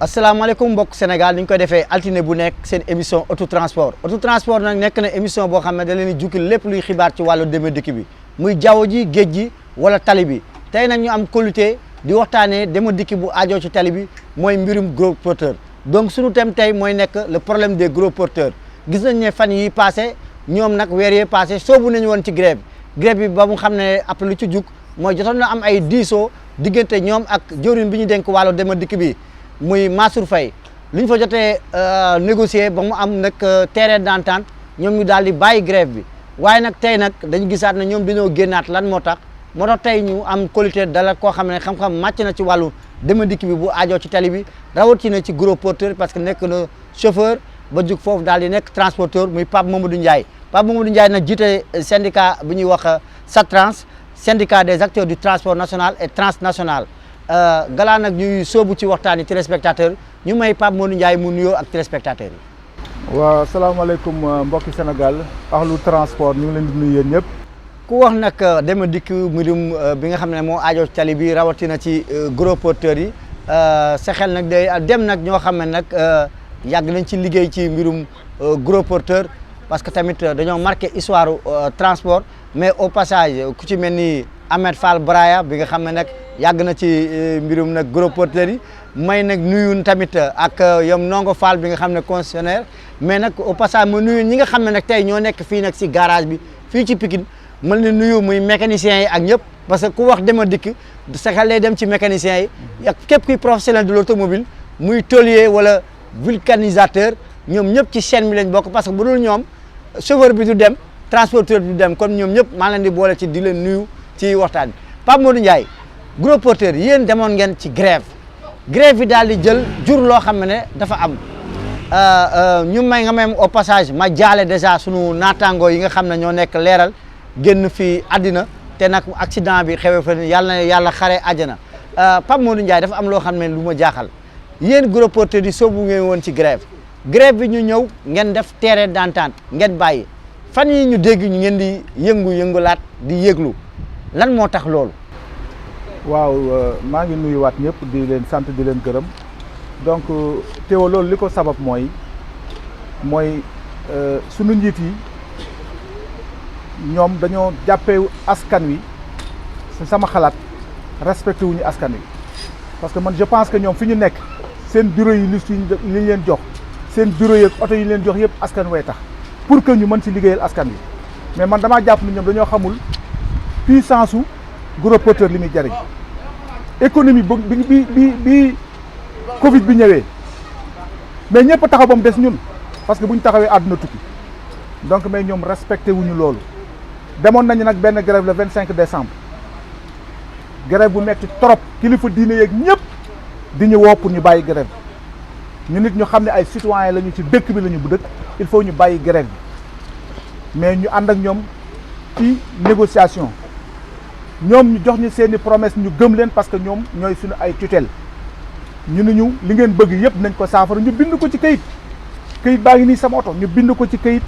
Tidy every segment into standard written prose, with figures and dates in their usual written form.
asalaamaaleykum mbokk Sénégal ni ñu koy defee altine bu nekk seen émission autotransport nag nekk na émission boo xam ne da leen di jukki lépp luy xibaar ci wàllu dem dikk bi muy jaww ji géej gi wala tali bi tey nag ñu am qualité di waxtaanee dem dikk bu aajoo ci tali bi mooy mbirum gros porteur donc suñu thème tey mooy nekk le problème des gros porteurs gis nañ ne fan yi passé ñoom nag weer yee passé soobu nañu woon ci grève bi ba mu xam ne après lu ci jug mooy jotoon na am ay diisoo diggante ñoom ak jëwriñ bi ñu dénk wàllu dem dikk bi muy Mansour Faye lu ñu fa jotee négocier ba mu am nag terrain d'entente ñoom ñu daal di bàyyi grève bi waaye nag tey nag dañu gisaat ne ñoom dañoo génnaat lan moo tax tey ñu am qualité dala koo xam ne xam-xam màcc na ci wàllu dem dikk bi bu aajoo ci tali bi rawatina ci gros porteur parce que nekk na chauffeur ba jug foofu daal di nekk transporteur muy Pape Mamadou Ndiaye nag jiite syndicat bu ñuy wax SATRANS syndicat des acteurs du transport national et transnational galaa nag ñuy soobu ci waxtaan yi téléspectateur ñu may Pape Mamadou Ndiaye mu nuyoo ak téléspectateur yi. waaw salaamaaleykum mbokki Sénégal ahlu transport ñu ngi leen di nuyu yéen ñëpp. ku wax nag dem dikk mbirum bi nga xam ne moo aajoo ci tali bi rawatina ci gros porteurs yi sa xel nag day dem nag ñoo xam ne nag yàgg nañ ci liggéey ci mbirum gros porteur parce que tamit dañoo marqué histoire transport mais au passage ku ci mel ni Ahmed Fall Braya bi nga xam ne nag yàgg na ci mbirum nag gros porteurs yi may nag nuyu tamit ak yom Ndongo Fall bi nga xam ne concessionnaire mais nag au passage ma nuyu ñi nga xam ne nag tey ñoo nekk fii nag si garage bi fii ci Pikine mën na nuyu muy mécaniciens yi ak ñëpp parce que ku wax dem dikk sa xel lay dem ci mécaniciens yi ak képp kuy professionnel de l'automobile muy tôlier wala vulcanisateur ñoom ñëpp ci chaîne bi lañ bokk parce que bu dul ñoom chauffeur bi du dem transporteur bi du dem kon ñoom ñëpp maa leen di boole ci di leen nuyu ci waxtaan bi Pape Mamadou Ndiaye gros porteur yéen demoon ngeen ci grève bi daal di jël jur loo xam ne dafa am ñu may nga même au passage ma jaale déjà sunu naataangoo yi nga xam ne ñoo nekk leeral génn fii àddina te nag accident bi xewee fa yàlla na yàlla xare àjjana Pape Mamadou Ndiaye dafa am loo xam ne lu ma jaaxal yéen gros porteur yi soobu ngeen woon ci grève bi ñu ñëw ngeen def terrain d'entente ngeen bàyyi fan yi ñu dégg ñu ngeen di yëngulaat di yëglu lan moo tax loolu. waaw maa ngi nuyuwaat ñëpp di leen sant di leen gërëm donc Théo loolu li ko sabab mooy sunu njiit yi ñoom dañoo jàppee askan wi sama xalaat respecté wuñu askan wi parce que man je pense que ñoom fi ñu nekk seen bureau yi liste yi ñu leen jox seen bureau yi oto yi leen jox yëpp askan way tax pour que ñu mën ci liggéeyal askan wi mais man damaa jàpp ni ñoom dañoo xamul puissance su gros porteur li muy jariñ économie bi Covid bi ñëwee mais ñëpp taxaw ba mu des ñun parce que bu ñu taxawee àdduna tukki donc mais ñoom respecté wuñu loolu demoon nañu nag benn grève le 25 décembre grève bu metti trop kilifa diine yeeg ñëpp di ñu woo pour ñu bàyyi grève ñu nit ñu xam ne ay citoyens lañu ci dëkk bi lañu bu dëkk il faut ñu bàyyi grève bi mais ñu ànd ak ñoom ci négociation ñoom ñu jox ñu seeni promesse ñu gëm leen parce que ñoom ñooy suñu ay tutelle ñu ne ñu li ngeen bëgg yëpp nañ ko saafara ñu bind ko ci kayit baa ngi nii sama oto ñu bind ko ci kayit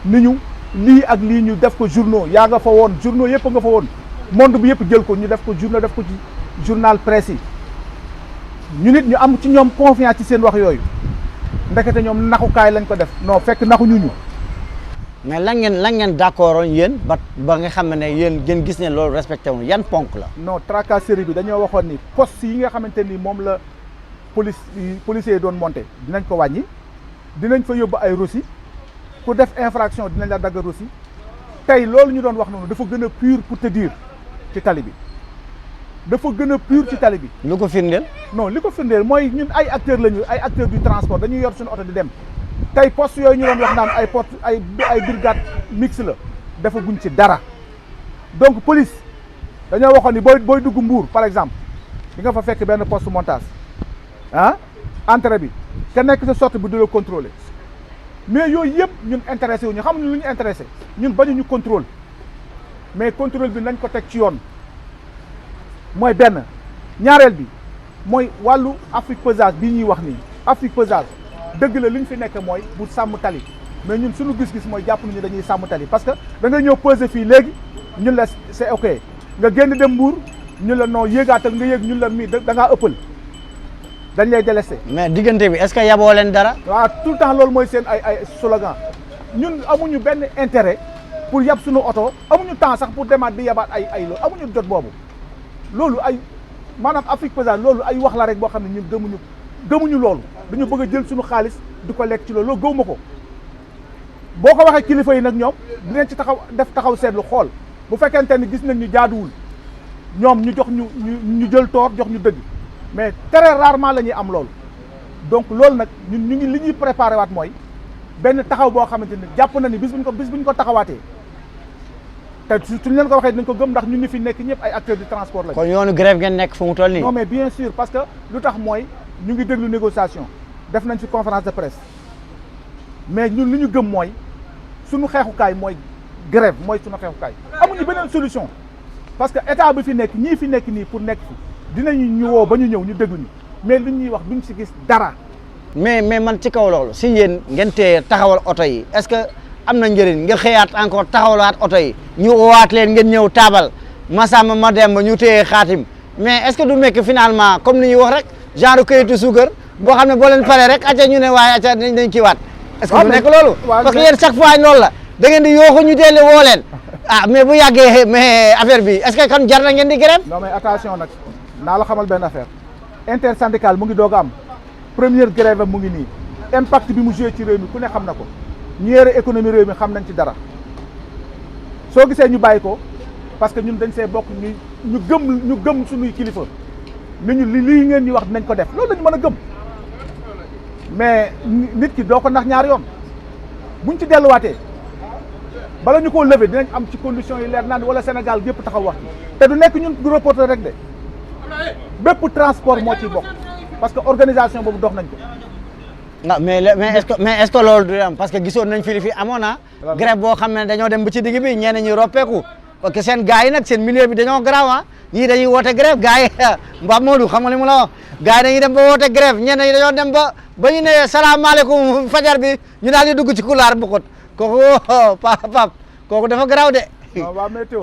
ni ñu lii ak lii ñu def ko journaux yaa nga fa woon journaux yëpp nga fa woon monde bi yëpp jël ko ñu def ko journaux def ko ci journal presse yi ñu nit ñu am ci ñoom confiance ci seen wax yooyu ndekete ñoom naxukaay lañ ko def non fekk naxuñu ñu. mais lan ngeen d'accord yéen ba nga xam ne yéen ngeen gis ne loolu respecté wu yan ponk la. non tracasserie bi dañoo waxoon ni poste yi nga xamante ni moom la policiers yi doon monté dinañ ko wàññi dinañ fa yóbbu ay reçu ku def infraction dinañ la dagg reçu tey loolu ñu doon wax noonu dafa gën a pur pour te dire ci tali bi dafa gën a pur ci tali bi. lu ko firndeel. non li ko firndeel mooy ñun ay acteurs lañu ay acteurs du transport dañuy yor suñu oto di dem. tey poste yooyu ñu doon wax naan ay poste ay brigade mixte la dafa guñ ci dara donc police dañoo waxoon ni booy dugg Mbour par exemple di nga fa fekk benn poste montage entrée bi ka nekk sa sortie bi di la contrôler mais yooyu yëpp ñun intéressé wu ñu xam lu ñu intéressé ñun bañuñu contrôle mais contrôle bi nañ ko teg ci yoon mooy benn ñaareel bi mooy wàllu Afrique pesage bii ñuy wax nii Afrique pesage dëgg la li ñu fi nekk mooy bu sàmm tali mais ñun suñu gis-gis mooy jàpp nañu dañuy sàmm tali parce que da nga ñëw peser fii léegi ñun la c'est ok nga génn dem Mbour ñun la non yéegaatal nga yéeg ñun la mii da ngaa ëppal dañ lay délesté. mais diggante bi est-ce que yaboo leen dara. waaw tout le temps loolu mooy seen ay slogan ñun amuñu benn intérêt pour yab suñu oto amuñu temps sax pour demaat di yabaat ay loolu amuñu jot boobu loolu ay maanaam Afrique pesante loolu ay wax la rek boo xam ne ñun gëmuñu loolu dañu bëgg a jël suñu xaalis di ko lekk ci loolu gëwuma ko boo ko waxee kilifa yi nag ñoom dinañ ci taxaw seetlu xool bu fekkente ni gis nañ ñu jaaduwul ñoom ñu jox ñu jël toor jox ñu dëgg mais très rarement la ñuy am loolu donc loolu nag ñun ñu ngi li ñuy préparé waat mooy benn taxaw boo xamante ni jàpp na ni bis bu ñu ko taxawaatee te suñ leen ko waxee dinañ ko gëm ndax ñun ñu fi nekk ñëpp ay acteurs du transport lañ. kon yoonu grève ngeen nekk fu mu toll nii. non mais bien sûr parce que lu tax mooy ñu ngi déglu négociation def nañ fi conférence de presse mais ñun li ñu gëm mooy suñu xeexukaay mooy grève mooy suñu xeexukaay amuñu beneen solution parce que état bi fi nekk ñii fi nekk nii pour nekk fi dinañu ñu woo ba ñu ñëw ñu déglu ñu mais li ñuy wax duñ si gis dara. mais man ci kaw loolu si yéen ngeen tee taxawal oto yi est-ce que am na njëriñ ngeen xëyaat encore taxawalaat oto yi ñu woowaat leen ngeen ñëw taabal Massamba Mademba ñu téye xaatim mais est-ce que du mekk finalement comme ni ñuy wax rek genre kayitu suukar boo xam ne boo leen paree rek acca ñu ne waaye acca dañ kii waat est-ce que du nekk loolu parce que yéen chaque fois loolu la da ngeen di yooxu ñu teele woo leen ah mais bu yàggee mais affaire bi est-ce que kan jar na ngeen di grève. non mais attention nag naa la xamal benn affaire intersyndical mu ngi doog a am première grève mu ngi nii impact bi mu joué ci réew mi ku ne xam na ko ñu yore économie réew mi xam nañ ci dara soo gisee ñu bàyyi ko parce que ñun dañ see bokk ñu gëm suñuy kilifa ni ñu lii ngeen ñu wax dinañ ko def loolu lañu mën a gëm mais nit ki doo ko nax ñaari yoon buñ ci delluwaatee bala ñu koo lever dinañ am ci conditions yi leer naan wala Sénégal gépp taxaw wax te du nekk ñun du reporter rek de bépp transport moo ciy bokk parce que organisation boobu dox nañ ko. ah mais est-ce que loolu du am parce que gisoon nañ fi amoon na grève boo xam ne dañoo dem ba ci digg bi ñenn ñi roppeeku parce que seen gars yi nag seen milieu bi dañoo garaaw ah ñii dañuy woote grève gars yi Mbaa Modou xam nga li mu la wax gars yi dañuy dem ba woote grève ñenn ñi dañoo dem ba ñu ne salaamaaleykum fajar bi ñu daal di dugg ci couloir bu xóot kooku pap kooku dafa garaaw de. waaw waa météo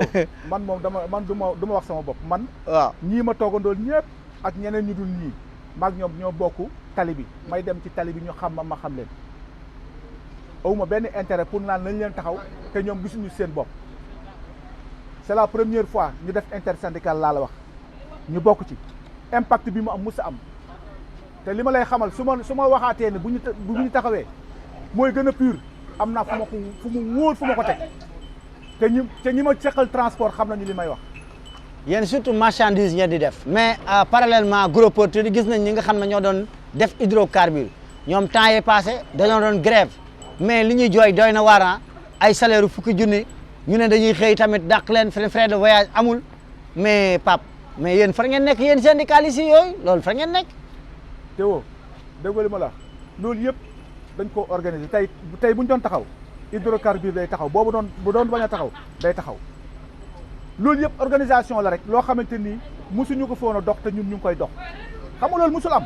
man moom du ma wax sama bopp man. waaw ñii ma toogandool ñëpp ak ñeneen ñu dul ñii maag ñoom ñoo bokk tali bi may dem ci tali bi ñu xam ma xam leen awuma benn intérêt pour naan nañ leen taxaw te ñoom gisuñu seen bopp c'est la première fois ñu def intersyndical laa la wax ñu bokk ci impact bi mu am musa am te li ma lay xamal su ma waxaatee ne bu ñu taxawee mooy gën a pur am naa fu mu wóor fu ma ko teg te ñi ma seqal transport xam nañu li may wax. yéen surtout marchandise ngeen di def mais parallèlement gros porteurs yi gis nañ ñi nga xam ne ñoo doon def hydrocarbure ñoom temps yi passé dañoo doon grève mais li ñuy jooy doy na waar ay salaire fukki junni ñu ne dañuy xëy tamit dàq leen frais de voyage amul mais Pape mais yéen far ngeen nekk yéen syndicalistes yi yooyu loolu far ngeen nekk. Théo déggoo li ma la loolu yëpp dañ ko organiser tey bu ñu doon taxaw hydrocarbure day taxaw bu doon bañ a taxaw day taxaw. loolu yëpp organisation la rek loo xamante ni musuñu ko foon a dox te ñun ñu ngi koy dox xam nga loolu musul am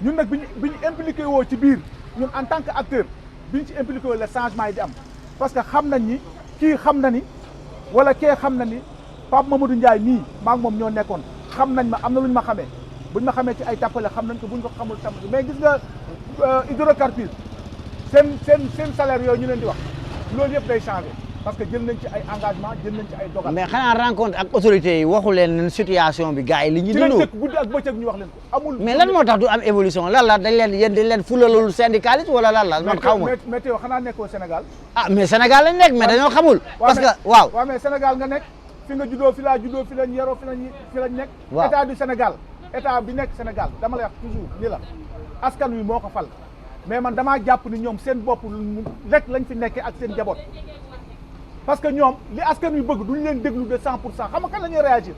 ñun nag bi ñu impliqué woo ci biir ñun en tant que acteur bi ñu ci impliqué woo le changement yi di am parce que xam nañ ni kii xam na ni wala kee xam na ni Pape Mamadou Ndiaye nii maa ngi moom ñoo nekkoon xam nañ ma am na lu ñu ma xamee buñ ma xamee ci ay tappale xam nañ ko buñ ko xamul tam mais gis nga hydrocarbure seen salaire yooyu ñu leen di wax loolu yëpp day changé parce que jël nañ ci ay engagement jël nañ ci ay dogal. mais xanaa rencontre ak autorités yi waxu leen situation bi gars yi li ñu. ci lañ dëkk guddi ak bëccëg ñu wax leen ko amul. mais lan moo tax du am évolution lan la dañ leen fulalul syndicaliste wala lan la man xaw ma. mais Théo xanaa nekkoo Sénégal. ah mais Sénégal lañ nekk mais dañoo xamul. parce que waaw mais Sénégal nga nekk fi nga juddoo fi laa juddoo fi lañ yaroo fi lañ nekk. waaw état du Sénégal état bi nekk Sénégal dama lay wax toujours ni la askan wi moo ko fal mais man damaa jàpp ni ñoom seen bopp rek lañ fi nekkee ak seen njaboot parce que ñoom li askan wi bëgg duñ leen déglu de 100% xam nga kan la ñuy réagir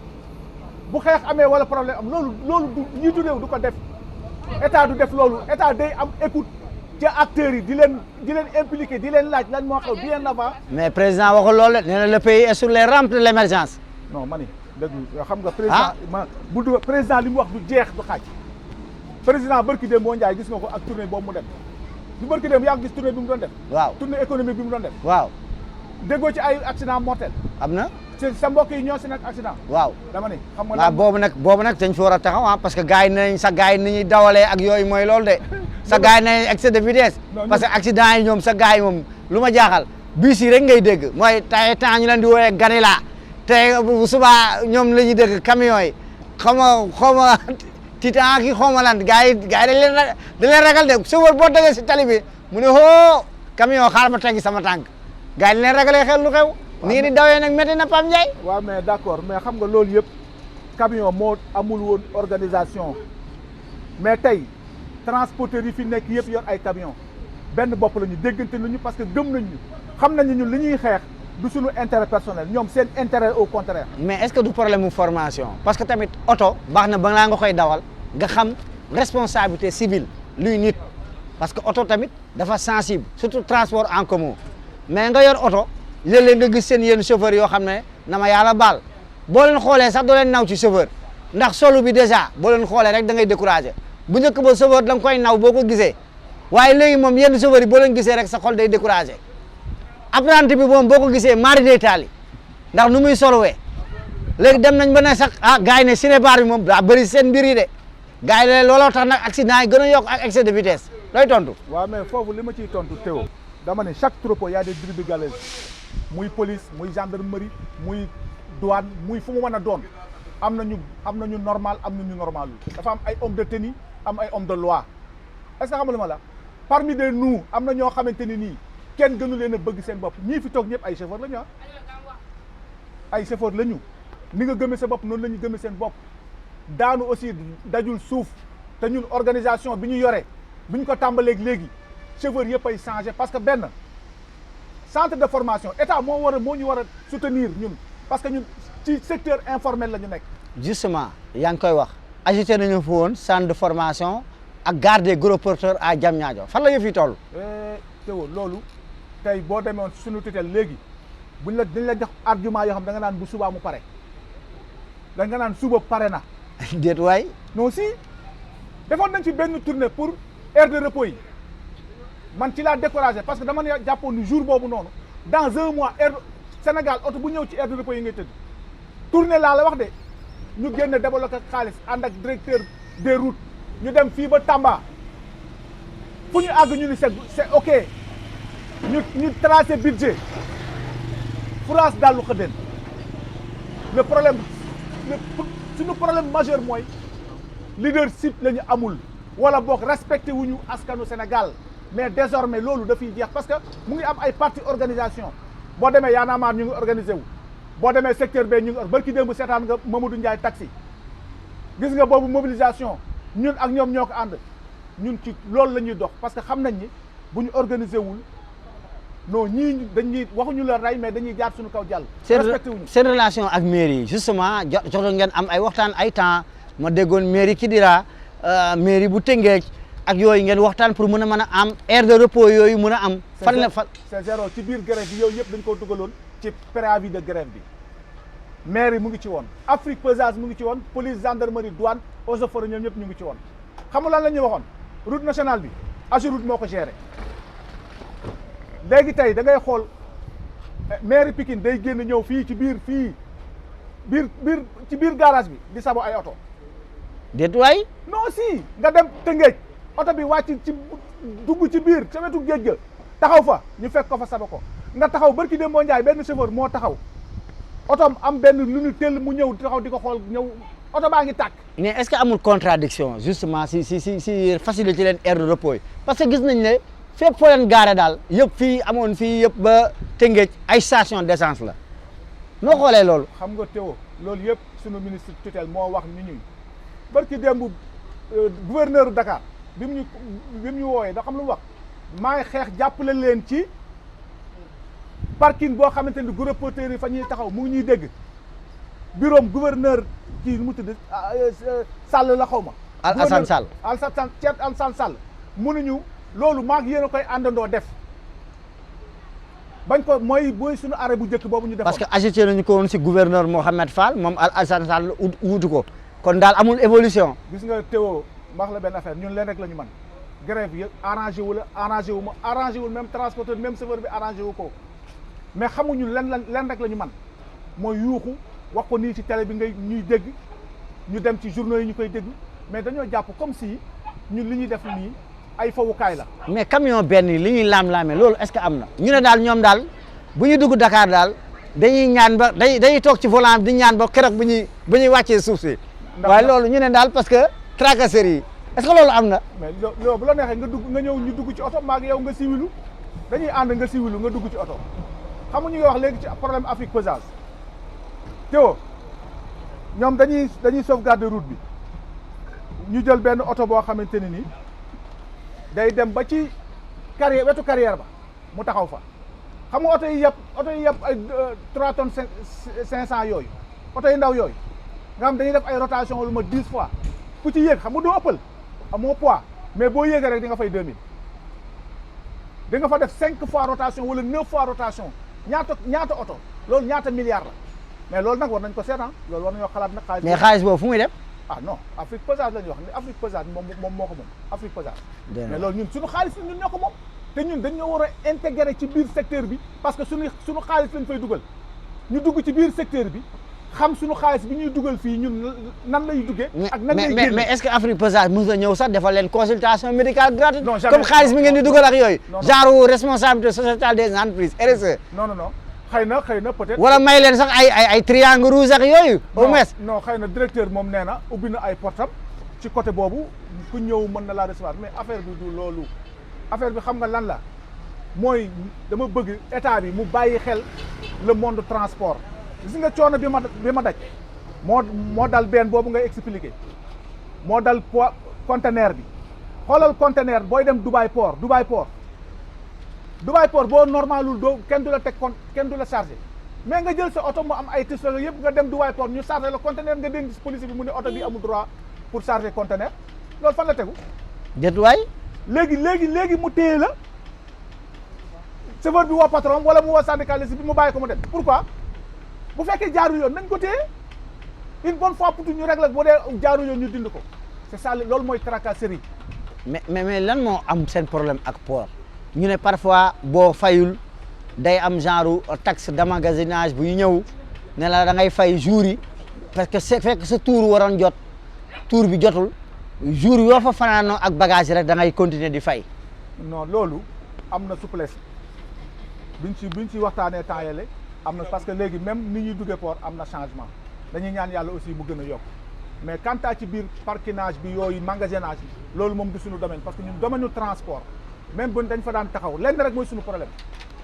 bu xeex amee wala problème am loolu du njiitu réew du ko def état du def loolu état day am écoute ci acteurs yi di leen impliqué di leen laaj lan moo xew bien avant. mais président waxul loolu nee na le pays est sur les rampes de l'émergence. non ma ni déglu xam nga. président président li mu wax du jeex du xaaj. président barki démb boo Ndiaye gis nga ko ak tournée boobu mu dem du barki démb yaa ngi gis tournée bi mu doon def. waaw tournée économique bi mu doon def. waaw. déggoo ci ay accident mortel. am na. sa mbokk yi ñoo si nekk accident. waaw dama ne xam nga. waaw boobu nag dañ fi war a taxaw ah parce que gars yi nañ sa gars yi ni ñuy dawalee ak yooyu mooy loolu de sa gars yi nañ excès de vitesse. parce que accident yi ñoom sa gars yi moom lu ma jaaxal bus yi rek ngay dégg mooy tay temps ñu leen di woowee ganila te bu subaa ñoom la ñuy dégg camion yi xaw ma titan ki xaw ma lan gars yi dañ leen ragal de chauffeur boo déggee si tali bi mu ne hoo camion xaar ma teggi sama tànk gars yi leen ragalee xel lu xew. ni ngeen di dawee nag métti na Pape Ndiaye. waaw mais d'accord mais xam nga loolu yëpp camion moo amul woon organisation mais tey transporteurs yi fi nekk yëpp yor ay camion benn bopp la ñu déggante nañu parce que gëm nañ ñu xam nañu ñun li ñuy xeex du suñu intérêt personnel ñoom seen intérêt au contraire. mais est-ce que du problème mu formation parce que tamit oto baax na ba nga koy dawal nga xam responsabilité civile luy nit parce que oto tamit dafa sensible surtout transport en commun mais nga yor oto. léeg-léeg nga gis seen yenn chauffeur yoo xam ne na ma yàlla baal boo leen xoolee sax doo leen naw ci chauffeur ndax solo bi déjà boo leen xoolee rek da ngay découragé bu njëkk ba chauffeur da nga koy naw boo ko gisee waaye léegi moom yenn chauffeur yi boo leen gisee rek sa xol day découragé apprenti bi moom boo ko gisee mari day taali ndax nu muy solowee léegi dem nañ ba ne sax gars yi ne cinébar bi moom daa bëri seen mbir yi de gars yi looloo tax nag accident yi gën a yokk ak excès de vitesse looy tontu. waaw mais foofu li ma ciy tontu Théo dama ne chaque troupeau y a des brebis galeuses muy police muy gendarmerie muy douane muy fu mu mën a doon am nañu normal am nañu normal dafa am ay homme de tenue am ay homme de loi est-ce que xam nga ma la parmi de nous am na ñoo xamante ni nii kenn gënu leen a bëgg seen bopp ñii fi toog ñëpp ay chauffeur la ñu ay chauffeur la ñu ni nga gëmee sa bopp noonu la ñu gëmee seen bopp daanu aussi dajul suuf te ñun organisation bi ñu yore bi ñu ko tàmbaleeg léegi chauffeur yëpp ay changé parce que benn centre de formation état moo ñu war a soutenir ñun parce que ñun ci secteur informel la ñu nekk. justement yaa ngi koy wax ajouté nañu fa woon centre de formation ak gare des gros porteurs à Diamniadio fan la yëf yi toll. Théo loolu tey boo demoon suñu tutelle léegi dañ la jox argument yoo xam da nga naan bu subaa mu pare da nga naan suba pare na. déet waay. non si defoon nañ ci benn tournée pour aire de repos yi. man ci laa découragé parce que dama ne jàppoon ni jour boobu noonu dans un mois Sénégal oto bu ñëw ci aire de repos yi ngay tëdd tournée laa la wax de ñu génn débloqué xaalis ànd ak directeur des routes ñu dem fii ba Tamba fu ñu àgg ñu ni c'est ok ñu tracé budget France daal lu xëddeen le problème suñu problème majeur mooy leadership la ñu amul wala boog respecté wuñu askanu Sénégal mais désormais loolu dafiy jeex parce que mu ngi am ay parti organisation boo demee Y'en a marre ñu ngi organisé wu boo demee secteur B ñu ngi barki démb seetaan nga Mamadou Ndiaye taxi gis nga boobu mobilisation ñun ak ñoom ñoo ko ànd ñun ci loolu la ñuy dox parce que xam nañ ni bu ñu organisé wul non ñii dañuy waxuñu la rey mais dañuy jaar suñu kaw jàll. respecté wuñu seen relation ak mairie yi justement jox ngeen am ay waxtaan ay temps ma déggoon mairie Kidira mairie bu Tëngéej ak yooyu ngeen waxtaan pour mën a am aire de repos yooyu mën a am. fan la fan c'est zéro ci biir grève bi yooyu yëpp dañ ko dugaloon ci préavis de grève bi maire yi mu ngi ci woon Afrique Pesage mu ngi ci woon police gendarmerie douane eaux et forêts ñoom ñëpp ñu ngi ci woon xam nga lan la ñuy waxoon route nationale bi AGEROUTE moo ko géré léegi tey da ngay xool maire Pikine day génn ñëw fii ci biir ci biir garage bi di sabo ay oto. déet waay. non si nga dem Tëngéej oto bi wàcc ci dugg ci biir ca wetu géej ga taxaw fa ñu fekk ko fa saba ko nga taxaw barki dem boo Njaay benn chauffeur moo taxaw otoom am benn lu ñu tell mu ñëw taxaw di ko xool ñëw oto baa ngi tàkk. mais est-ce que amul contradiction justement si facilité leen aire de repos yi parce que gis nañ ne fépp foo leen gaare daal yëpp fii amoon fii yëpp ba Tëngéej ay station d'essence la noo xoolee loolu. xam nga Théo loolu yëpp sunu ministre tutelle moo wax ni ñuy barki démb gouverneur Dakar bi mu ñu wooyee da xam lu mu wax maa ngi xeex jàppale leen ci parking boo xamante ni gros porteurs yi fa ñuy taxaw mu ngi ñuy dégg bureau gouverneur kii nu mu tudd Sall la xaw ma. Alassane Sall Alassane Sall mënuñu loolu maa ngi yéen a koy àndandoo def bañ ko mooy suñu arrêt bu njëkk boobu ñu defoon. parce que agité nañu ko woon si gouverneur Mohamed Fall moom Alassane Sall wuutu ko kon daal amul évolution. gis nga Théo wax la benn affaire ñun leen rek la ñu mën grève yi arrangé wu la arrangé wu ma arrangé wul même transporteur même chauffeur bi arrangé wu ko mais xamuñu len rek la ñu mën mooy yuuxu wax ko nii ci télé bi ngay ñuy dégg ñu dem ci journaux yi ñu koy dégg mais dañoo jàpp comme si ñun li ñuy def nii ay fowukaay la. mais camion benn yi li ñuy laam-laamee loolu est-ce que am na ñu ne daal ñoom daal bu ñu dugg Dakar daal dañuy ñaan ba dañuy toog ci volant di ñaan ba keroog bu ñuy wàccee suuf si waaye loolu ñu ne daal parce que tracasserie yi est-ce que loolu am na. mais loolu bu la neexee nga ñëw ñu dugg ci oto maag yow nga siwilu dañuy ànd nga siwilu nga dugg ci oto xam nga ñu ngi wax léegi ci problème Afrique pesage Théo ñoom dañuy sauvegarder route bi ñu jël benn oto boo xamante ne nii day dem ba ci carrière wetu carrière ba mu taxaw fa xam nga oto yi yëpp ay 3 tonnes 500 yooyu oto yi ndaw yooyu nga xam dañuy def ay rotation lu ma 10 fois ku ci yéeg xam nga doo ëppal amoo poids mais boo yéegee rek di nga fay 2000 di nga fa def 5 fois rotation wala 9 fois rotation ñaata oto loolu ñaata milliards la mais loolu nag war nañ ko seetaan loolu war nañoo xalaat nag xaalis. mais xaalis boobu fu muy dem. ah non Afrique pesage la ñuy wax ne Afrique pesage moom moo ko moom Afrique pesage. mais loolu ñun suñu xaalis ñun ñoo ko moom. te ñun dañoo war a intégrer ci biir secteur bi parce que suñu xaalis lañ fay dugal ñu dugg ci biir secteur bi xam suñu xaalis bi ñuy dugal fii ñun nan lay duggee. ak nan lay génne mais est-ce que Afrique pesage mos na ñëw sax defal leen consultation médicale gratuite. non jamais comme xaalis bi ngeen di dugal ak yooyu. genre responsabilité sociétale des entreprises RSE. non xëy na peut-être. wala may leen sax ay triangle rouge ak yooyu. au moins non xëy na directeur moom nee na ubbi na ay portam ci côté boobu ku ñëw mën na laa recevoir mais affaire bi du loolu affaire bi xam nga lan la mooy dama bëgg état bi mu bàyyi xel le monde transport gis nga coono bi ma daj moo dal benn boobu ngay expliqué moo dal poids conteneur bi xoolal conteneur booy dem Dubai port boo normalul doo kenn du la teg kenn du la chargé mais nga jël sa oto mu am ay tis la yëpp nga dem Dubai port ñu chargé la conteneur nga dégg police bi mu ne oto bi amul droit pour charger conteneur loolu fan la tegu. déet waay. léegi mu téye la chauffeur bi woo patron wala mu woo syndicaliste bi mu bàyyi ko mu dem pourquoi bu fekkee jaarul yoon nañ ko téye une bonne fois pour ñu régler boo dee jaarul yoon ñu dind ko c'est ça loolu mooy tracasserie. mais lan moo am seen problème ak port. ñu ne parfois boo fayul day am genre taxe d'emmagasinage bu ñëw ne la da ngay fay jour yi parce que fekk sa tour waroon jot tour bi jotul jour yoo fa fanaanoo ak bagage rek da ngay continuer di fay. non loolu am na souplesse buñ ci waxtaanee temps yële am na parce que léegi même ni ñuy duggee port am na changement dañuy ñaan yàlla aussi mu gën a yokk mais quant à ci biir parkinage bi yooyu magasinage bi loolu moom du suñu domaine parce que ñun domaine transport. même bu dañ fa daan taxaw lenn rek mooy suñu problème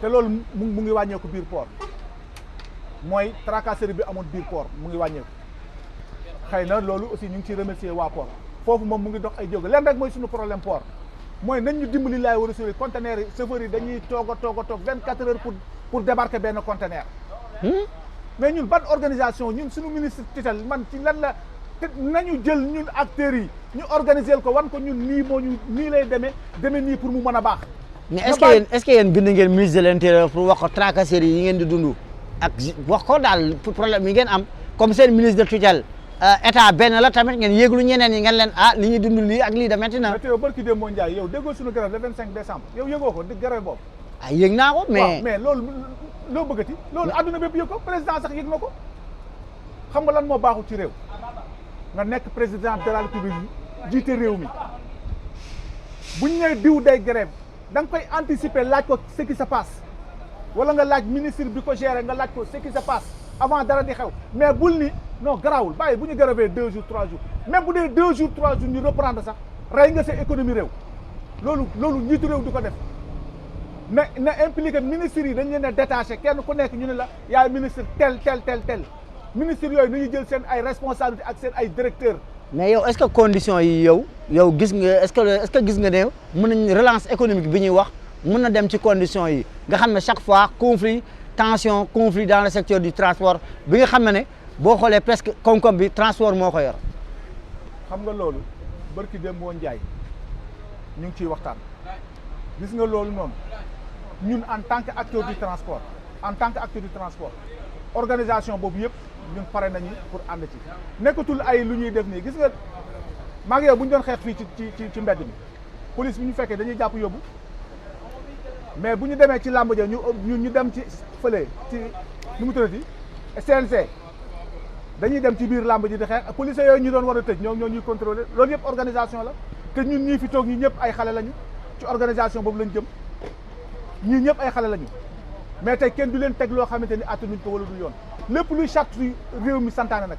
te loolu mu ngi wàññeeku biir port mooy tracasserie bi amoon biir port mu ngi wàññeeku xëy na loolu aussi ñu ngi ciy remercier waa port foofu moom mu ngi dox ay jóge lenn rek mooy suñu problème port mooy nañ ñu dimbali laay war a suri conteneurs yi chauffeurs yi dañuy toog a toog 24 heures pour débarquer benn conteneur mais ñun ban organisation ñun suñu ministre tutelle man ci lan la te nañu jël ñun acteurs yi ñu organiser ko wan ko ñun nii lay demee nii pour mu mën a baax. mais est-ce que yéen bind ngeen ministre de l'intérieur pour wax ko tracasserie yi ngeen di dund ak wax ko daal problème yi ngeen am comme seen ministre de tutelle état benn la tamit ngeen yéeglu ñeneen yi ngeen leen li ñuy dund lii ak lii da metti na. mais yow barki Demba Ndiaye yow déggoo suñu grève le 25 décembre yow yëgoo ko di grève boobu. yëg naa ko mais loolu loo bëggati loolu adduna bépp yëg ko président sax yëg na ko xam nga lan moo baaxul ci réew. nga nekk président de la République jiite réew mi bu ñu nee diw day grève da nga koy anticiper laaj ko ce qui se passe wala nga laaj ministre bi ko gérer nga laaj ko ce qui se passe avant dara di xew mais bul ni non garaawul bàyyi bu ñu grévé 2 jours 3 jours même bu dee 2 jours 3 jours ñu reprendre sax rey nga sa économie réew loolu njiitu réew di ko def na impliqué ministres yi dañ leen a détaché kenn ku nekk ñu ne la yaay ministre tel ministre yooyu nañu jël seen ay responsabilités ak seen ay directeurs. mais yow est-ce que conditions yi yow gis nga est-ce que gis nga ne mën nañ relance économique bi ñuy wax mën na dem ci conditions yi nga xam ne chaque fois conflit dans le secteur du transport bi nga xam ne boo xoolee presque koom-koom bi transport moo ko yor. xam nga loolu barki Demba Ndiaye ñu ngi ciy waxtaan gis nga loolu noonu ñun en tant que acteur du transport organisation boobu yëpp. ñun pare nañu pour ànd ci nekkatul ay lu ñuy def nii gis nga maa ngi yow bu ñu doon xeex fii ci mbedd mi police bi ñu fekkee dañuy jàpp yóbbu mais bu ñu demee ci làmb ja ñu dem ci fële ci nu mu tuddati CNC dañuy dem ci biir làmb ji di xeex police yooyu ñu doon war a tëj ñoo ñuy contrôler loolu yëpp organisation la te ñun ñii fi toog ñi ñëpp ay xale lañu ci organisation boobu lañ jëm ñii ñëpp ay xale lañu mais tey kenn du leen teg loo xamante ni attanuñ ko wala du yoon lépp luy charte réew mi santaane nag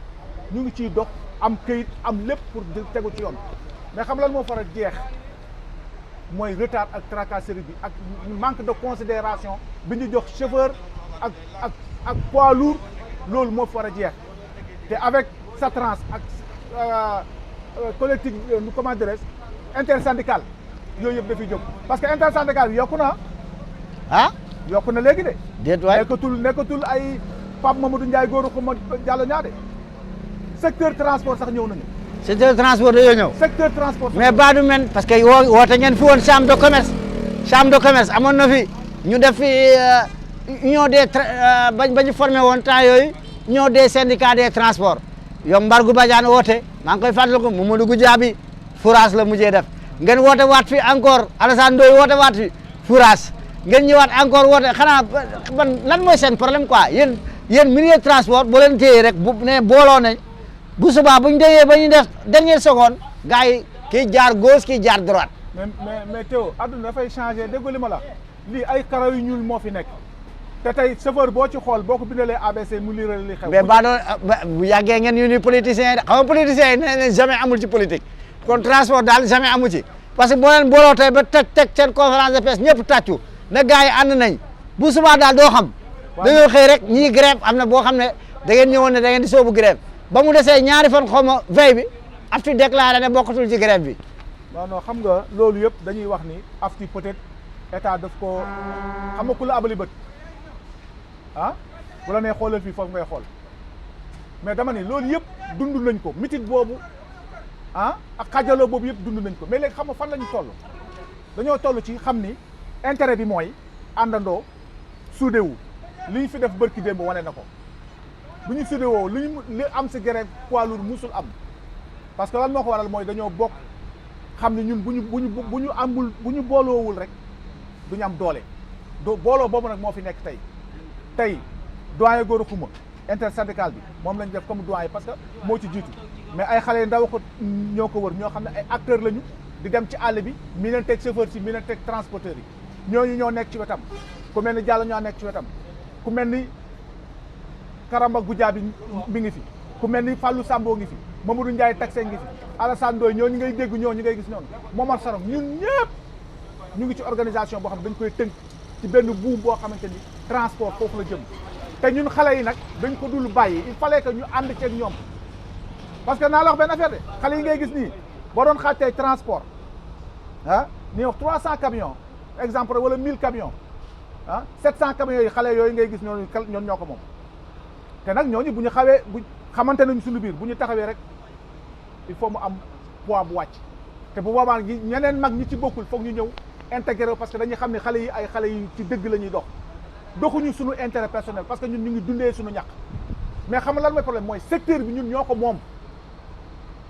ñu ngi ciy dox am këyit am lépp pour tegu ci yoon mais xam lan moo faral jeex mooy retard ak tracasserie bi ak manque de considération bi ñu jox chauffeur ak poids lourd loolu moo fa war a jeex te avec Satrans ak collectif comment dirais-je intersyndical yooyu yëpp dafiy jóg parce que intersyndical bi yokku na yokku na léegi de. déet waay nekkatul ay Pape Mamadou Ndiaye góoru xuma Diallo ñaade secteur transport sax ñëw nañu. secteur transport dañoo ñëw. secteur transport mais baadu men parce que woote ngeen fi woon chambre de commerce amoon na fi ñu def fi union des ba ñu formé woon temps yooyu union des syndicats des transports yow Mbargu Badiane woote maa ngi koy fàttaliku Mamadou Goudiaby fourage la mujjee def ngeen woote waat fi encore Alassane Ndoye woote waat fi fourage ngeen ñëwaat encore woote xanaa ban lan mooy seen problème quoi yéen milieu de transport boo leen téye rek bu ne booloo nañ bu subaa bu ñu déggee ba ñu def dernière seconde gars yi kii jaar gauche kii jaar droite. mais Théo adduna dafay changé dégg li ma la lii ay karaw yu ñuul moo fi nekk te tey chauffeur boo ci xool boo ko bindalee ABC mu liiral li xew. mais bu yàggee ngeen yu politiciens yi xam nga politiciens yi nee nañ jamais amul ci politique kon transport daal jamais amu ci parce que boo leen booloo tey ba teg seen conférence de presse ñëpp tàccu na gars yi ànd nañ bu subaa daal doo xam. dañoo xëy rek ñii grève am na boo xam ne da ngeen ñëwoon ne da ngeen di soobu grève ba mu desee ñaari fan xaw ma veille bi afti déclaré ne bokkatul ci grève bi. non xam nga loolu yëpp dañuy wax ni afti peut-être état daf ko xam nga ku la abali bët bu la nee xoolal fii foofu ngay xool mais dama ni loolu yëpp dund nañ ko mitit boobu ak xajaloo boobu yëpp dund nañ ko mais léegi xam nga fan la ñu toll dañoo toll ci xam ni intérêt bi mooy àndandoo suudewu li ñu fi def bërki démb wane na ko bu ñu suudewoo li am si grève poids lourd musul am parce que lan moo ko waral mooy dañoo bokk xam ne ñun bu ñu booloowul rek du ñu am doole booloo boobu nag moo fi nekk tey doyen Gora Khouma intersyndical bi moom lañ def comme doyen parce que moo ci jiitu mais ay xale ndaw ko ñoo ko wër ñoo xam ne ay acteurs lañu di dem ci àll bi mi leen teg chauffeur si mi leen teg transporteurs yi ñooñu ñoo nekk ci wetam ku mel ni Diallo ñoo nekk ci wetam ku mel ni Karamba Goudiaby mi ngi fi ku mel ni Fallou Sambo ngi fi Mamadou Ndiaye taxe ngi fi Alassane Ndoye ñooñu ngay dégg ñooñu ngay gis noonu Momar Sarong ñun ñëpp ñu ngi ci organisation boo xam ne dañ koy tënk ci benn buum boo xamante ni transport foofu la jëm te ñun xale yi nag dañ ko dul bàyyi il fallait que ñu ànd ceeg ñoom parce que naa la wax benn affaire de xale yi ngay gis nii boo doon xaaj tey transport ni wax 300 camions exemple wala 1000 camions 700 camions yi xale yooyu ngay gis ñoon ñoo ko moom te nag ñooñu bu ñu xamante nañ suñu biir bu ñu taxawee rek il faut mu am poids bu wàcc te bu boobaa ñeneen mag ñi ci bokkul foog ñu ñëw intégré parce que dañuy xam ne xale yi ay xale yi ci dëgg la ñuy doxuñu suñu intérêt personnel parce que ñun ñu ngi dundee suñu ñàkk mais xam nga lan mooy problème mooy secteur bi ñun ñoo ko moom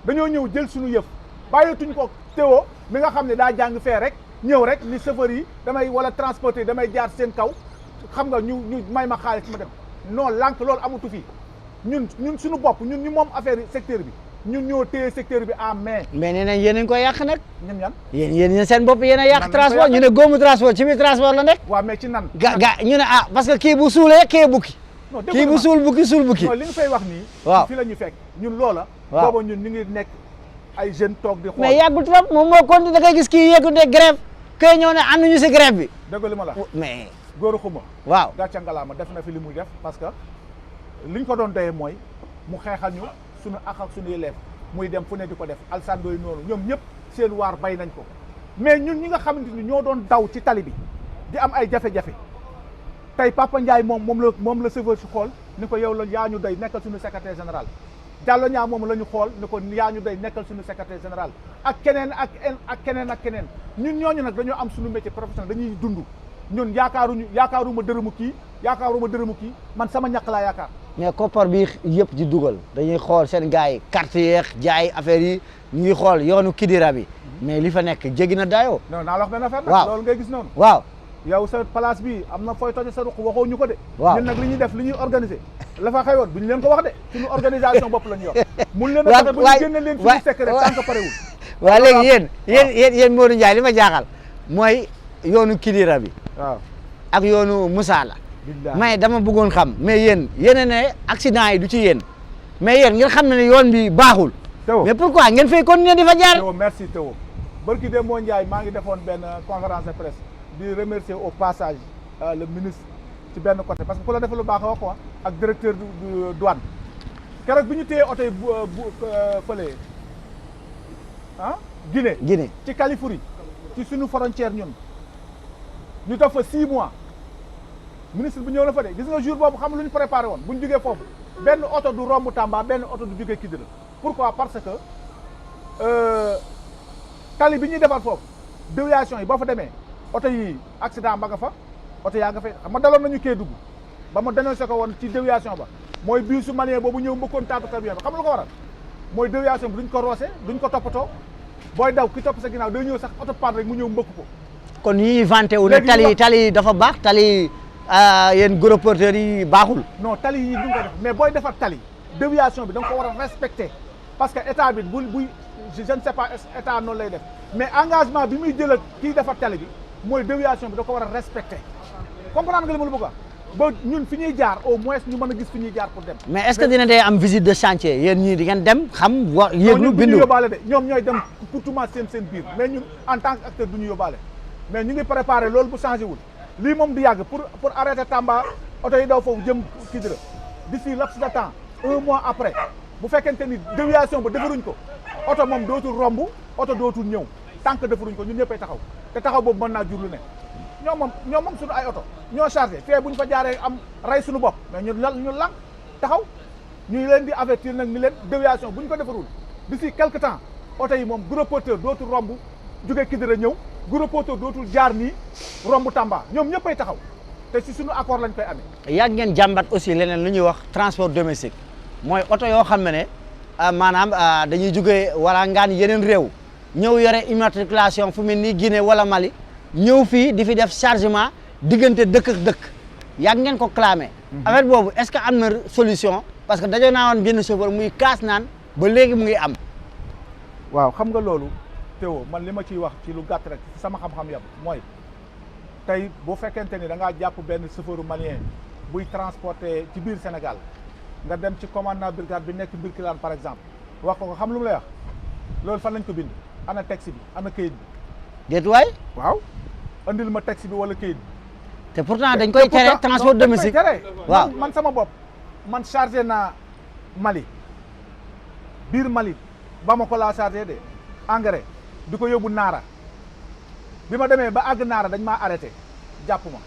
dañoo ñëw jël suñu yëf bàyyituñ ko Théo mi nga xam ne daa jàng fee rek ñëw rek ni chauffeur yi wala transporteur damay jaar seen kaw xam nga ñu may ma xaalis ma dem non lànk loolu amatu fii ñun suñu bopp ñun ñu moom affaire secteur bi ñun ñoo téye secteur bi en main. mais nee nañ yéen a ngi koy yàq nag. ñan yéen seen bopp yéen a yàq transport ñu ne góomu transport ci biir transport la nekk. waaw mais ci nan. ñu ne parce que kii bu suulee kii bukki. kii bu suul bukki suul bukki. non li nga fay wax nii. waaw fi la ñu fekk ñun loola. waaw booba ñun ñu ngi nekk ay jeunes toog di xool. mais yàggul trop moom moo continué da ngay gis kii yëkkute grève kay ñëw ne ànduñu si grève bi. dëgg li ma la mais. Gora Khouma. waaw gàcce ngalaama def na fi li muy def parce que liñ ko doon doyee mooy mu xeexal ñu suñu ak suñu élève muy dem fu ne di ko def Alassane Ndoye noonu ñoom ñëpp seen waar bay nañ ko mais ñun ñi nga xamante ni ñoo doon daw ci tali bi di am ay jafe-jafe tey Papa Ndiaye moom la chauffeur si xool ni ko yow la yaa ñu doy nekkal suñu secrétaire général Diallo ñaa moom la ñu xool ni ko yaa ñu doy nekkal suñu secrétaire général ak keneen ak keneen ñun ñooñu nag dañoo am suñu métier professionnel dañuy dund ñun yaakaaruma dërëmu kii man sama ñàkk laa yaakaar. mais koppar bi yëpp di dugal dañuy xool seen gars yi carte yeex jaay affaire yi ñu ngi xool yoonu Kidira bi mais li fa nekk jéggi na daayoo. non naa la wax benn affaire nag. waaw loolu ngay gis noonu. waaw yow sa place bi am na fooy toje sa ruq waxoo ñu ko de. waaw ñun nag li ñuy def li ñuy organiser la fa xewoon duñ leen ko wax de suñu organisation bopp lañ yor. mun leen a fexe ba ñu génne leen suñu secret tant que parewul. waaw léegi yéen Modou Ndiaye li ma jaaxal mooy yoonu Kidira bi. waaw ak yoonu Moussa la. mais dama bëggoon xam mais yéen ne accident yi du ci yéen mais yéen ngeen xam ne yoon bi baaxul. mais pourquoi ngeen fay continuer di fa jaar. Théo merci Théo barki de moo Ndiaye maa ngi defoon benn conférence de presse di remercier au passage le ministre ci benn côté parce que ku la defal lu baax a wax quoi ak directeur du douane keroog bi ñu téyee oto yi fële Guinée ci Californie ci suñu frontière ñun ñu def fa 6 mois ministre bu ñëw na fa de gis nga jour boobu xam lu ñu préparé woon bu ñu jógee foofu benn oto du romb Tamba benn oto du jógee Kidira pourquoi parce que tali bi ñuy defar foofu déviation yi boo fa demee oto yi accident ba nga fa oto yaa nga fay xam nga daloon nañu Kédougou ba ma dénoncé ko woon ci déviation ba mooy bii su malien boobu ñëw mbëkkoon taatu camion bi xam nga lu ko waral mooy déviation bi duñ ko roose duñ ko toppatoo booy daw ki topp sa ginnaaw day ñëw sax oto panne rek mu ñëw mbëkk ko. kon ñi vanté wu ne tali dafa baax tali yéen gros porteurs yi baaxul. non tali yi duñ ko def mais booy defar tali déviation bi da nga ko war a respecté parce que état bi buy je ne sais pas état noonu lay def mais engagement bi muy jël kii defar tali bi mooy déviation bi da ko war a respecté comprendre nga li ma la bëgg a ba ñun fi ñuy jaar au moins ñu mën a gis fi ñuy jaar pour dem. mais est-ce que dina day am visite de chantier yéen ñii di ngeen dem xam wax yéeglu bindu. ñu yóbbaale de ñoom ñooy dem pour tout seen biir mais ñun en tant que acteur du ñu yóbbaale mais ñu ngi préparé loolu bu changé wul lii moom di yàgg pour arrêter Tamba oto yi daw foofu jëm Kidira d'ici laps de temps 1 mois après bu fekkente ni déviation ba defaruñ ko oto moom dootul romb oto dootul ñëw tant que defaruñ ko ñun ñëppay taxaw te taxaw boobu mën naa jur lu ne ñoom moom suñu ay oto ñoo chargé fee buñ fa jaaree am rey suñu bopp mais ñu lànk taxaw ñu leen di avertir nag ni leen déviation buñ ko defarul d'ici quelque temps oto yi moom gros porteur dootul romb jóge Kidira ñëw gros porteur dootul jaar nii romb Tamba ñoom ñëppay taxaw te si suñu accord lañ koy amee. yàgg ngeen jàmbat aussi leneen lu ñuy wax transport domestique mooy oto yoo xam ne maanaam dañuy jóge wala ngaan yeneen réew ñëw yore immatriculation fu mel ni Guinée wala Mali ñëw fii di fi def chargement diggante dëkk ak dëkk yàgg ngeen ko clamé. affaire boobu est-ce que am na solution parce que dañoo naa woon benn chauffeur muy kaas naan ba léegi mu ngi am. waaw xam nga loolu Théo man li ma ciy wax ci lu gàtt rek sama xam-xam yam mooy tey boo fekkente ni da ngaa jàpp benn chauffeur malien buy transporter ci biir Sénégal nga dem ci commandant brigade bi nekk Birkelane par exemple wax ko xam lu mu lay wax loolu fan lañ ko bind ana taxi bi ana këyit bi. déet waay. waaw andil ma taxi bi wala këyit bi. te pourtant dañ koy tere transport domestique waaw man sama bopp man chargé naa Mali biir Mali Bamako laa chargé de engrais di ko yóbbu Naara bi ma demee ba àgg Naara dañ maa arrêté jàpp ma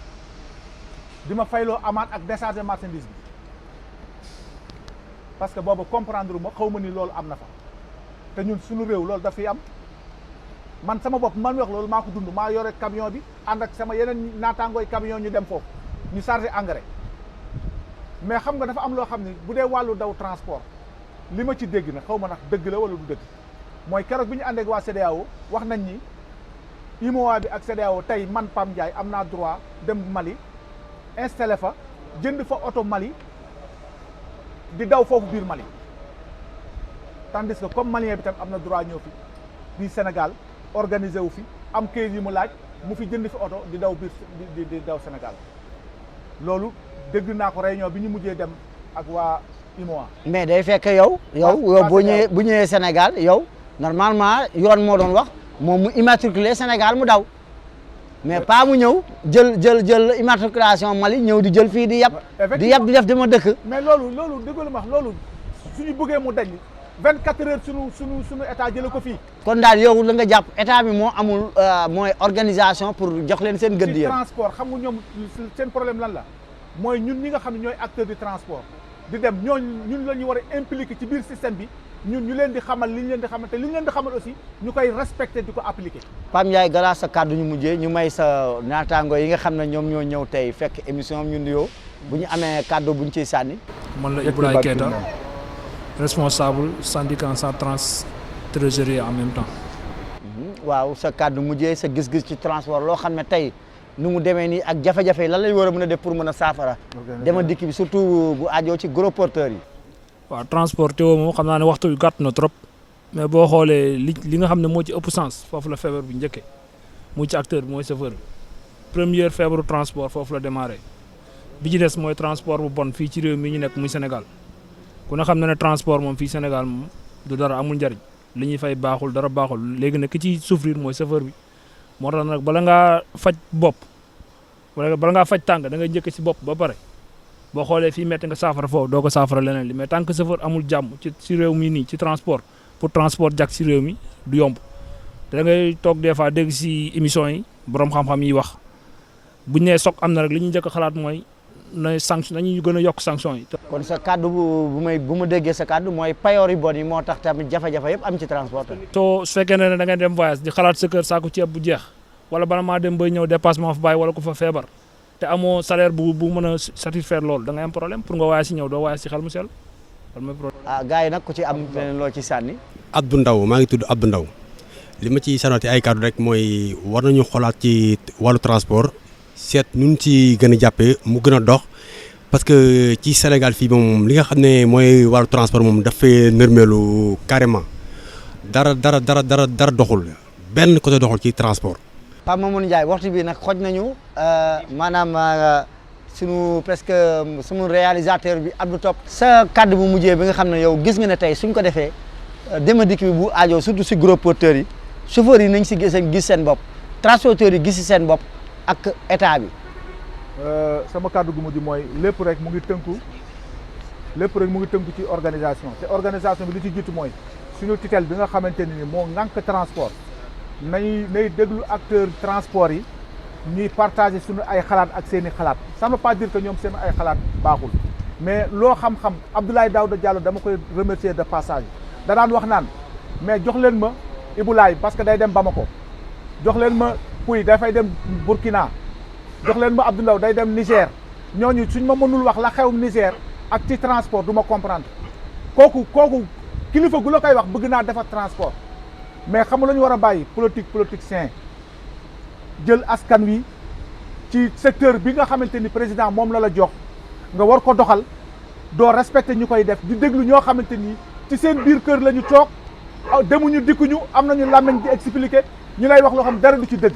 di ma fayloo amaat ak décharger marchandise bi parce que boobu comprendre ma xaw ma ni loolu am na fa te ñun suñu réew loolu daf fi am man sama bopp man wax loolu maa ko dund maa yore camion bi ànd ak sama yeneen naataangooy camion ñu dem foofu ñu chargé engrais mais xam nga dafa am loo xam ne bu dee wàllu daw transport li ma ci dégg na xaw ma ndax dëgg la wala du dëgg mooy keroog bi ñu ànd ak waa CEDEAO wax nañ ni UEMOA bi ak CEDEAO tey man Pam Ndiaye am naa droit dem Mali installé fa jënd fa oto Mali di daw foofu biir Mali tandis que comme malien bi tam am na droit ñëw fi biir Sénégal organisé wu fi am kayit yi mu laaj mu fi jënd fi oto di daw biir di daw Sénégal loolu dégg naa ko réunion bi ñu mujjee dem ak waa UEMOA. mais day fekk yow boo ñëwee bu ñëwee Sénégal yow normalement yoon moo doon wax moom mu immatriculé Sénégal mu daw mais pas mu ñëw jël immatriculation Mali ñëw di jël fii di yab di def dama dëkk. mais loolu dégg nga lu ma wax loolu suñu bëggee mu dañ 24 heures suñu état jëlee ko fii. kon daal yow la nga jàpp état bi moo amul mooy organisation pour jox leen seen gëdd yéen. ci transport xam nga ñoom seen problème lan la mooy ñun ñi nga xam ne ñooy acteur du transport di dem ñun la ñu war a impliquer ci biir système bi ñun ñu leen di xamal li ñu leen di xamal te li ñu leen di xamal aussi ñu koy respecter di ko appliquer. Pam Ndiaye galaas sa kàddu ñu mujjee ñu may sa naataango yi nga xam ne ñoom ñoo ñëw tey fekk émission am ñu nuyoo bu ñu amee kàddu bu ñu ciy sànni. man la Ibrahima Keita responsable syndicat Satrans trésorier en même temps. waaw sa kàddu mujjee sa gis-gis ci transport loo xam ne tey nu mu demee nii ak jafe-jafe lan lañ war a mën a def pour mën a saafara dem ak dikk bi surtout bu aajoo ci gros porteurs yi. waaw transport Théo moom xam naa ne waxtu bi gàtt na trop mais boo xoolee li nga xam ne moo ci ëpp sens foofu la feebar bi njëkkee mu ci acteur bi mooy chauffeur bi première feebaru transport foofu la démarré bi ci des mooy transport bu bon fii ci réew mi ñu nekk muy Sénégal ku ne xam na ne transport moom fii Sénégal moom du dara amul njariñ li ñuy fay baaxul dara baaxul léegi nag ki ci souffrir mooy chauffeur bi moo tax nag bala ngaa faj bopp bala ngaa faj tànk da ngay njëkk si bopp ba pare boo xoolee fii metti nga saafara foofu doo ko saafara leneen li mais tant que chauffeur amul jàmm ci réew mi nii ci transport pour transport jak si réew mi du yomb te da ngay toog des fois dégg si émission yi borom xam-xam yi wax buñ nee soog am na rek li ñu njëkk a xalaat mooy na sanction nañu gën a yokk sanction yi. kon sa kàddu bu ma déggee sa kàddu mooy payoor yu bon yi moo tax tamit jafe-jafe yëpp am ci transport. soo su fekkee ne da ngay dem voyage di xalaat sa kër saako ceeb bu jeex wala bala maa dem bay ñëw dépassement fa bàyyi wala ku fa feebar te amoo salaire bu mën a satisfaire loolu da ngay am problème pour nga voyage si ñëw doo voyage si xel mu sell loolu mooy problème. ah gars yi nag ku ci am leneen loo ci sànni. Abdou Ndaw maa ngi tudd Abdou Ndaw li ma ciy sanati ay kàddu rek mooy war nañu xoolaat ci wàllu transport seet nun ci gën a jàppee mu gën a dox parce que ci Sénégal fii moom li nga xam ne mooy wàllu transport moom dafay nërmeelu carrément dara doxul benn côté doxul ci transport. Pape Mamadou Ndiaye waxtu bi nag xoj nañu maanaam sunu presque sunu réalisateur bi Abdou Top. sa kàddu bu mujjee bi nga xam ne yow gis nga ne tey suñ ko defee dem a dikk bi bu aajo surtout si gros porteurs yi chauffeurs yi nañ si gis seen bopp transporteurs yi gis si seen bopp ak état bi. sama kàddu gu mujj mooy lépp rek mu ngi tënku ci organisation te organisation bi li ci jiitu mooy suñu tutelle bi nga xamante ni moo ŋànk transport nay déglu acteur transport yi ñuy partager suñu ay xalaat ak seen i xalaat ça ne veut pas dire que ñoom seen ay xalaat baaxul mais loo xam-xam Abdoulaye Daouda Diallo dama koy remercier de passage da daan wax naan mais jox leen ma Ibulaay parce que day dem Bamako jox leen ma Pouy dafay dem Burkina jox leen ma Abdou Ndaw day dem Niger ñooñu suñ ma mënul wax la xew Niger ak ci transport du ma comprendre kooku kilifa gu la koy wax bëgg naa defar transport mais xam nga la ñu war a bàyyi politicien jël askan wi ci secteur bi nga xamante ni président moom la jox nga war ko doxal doo respecté ñu koy def di déglu ñoo xamante ni ci seen biir kër la ñu toog demuñu dikkuñu am nañu làmmiñ di expliquer ñu lay wax loo xam dara du ci dëgg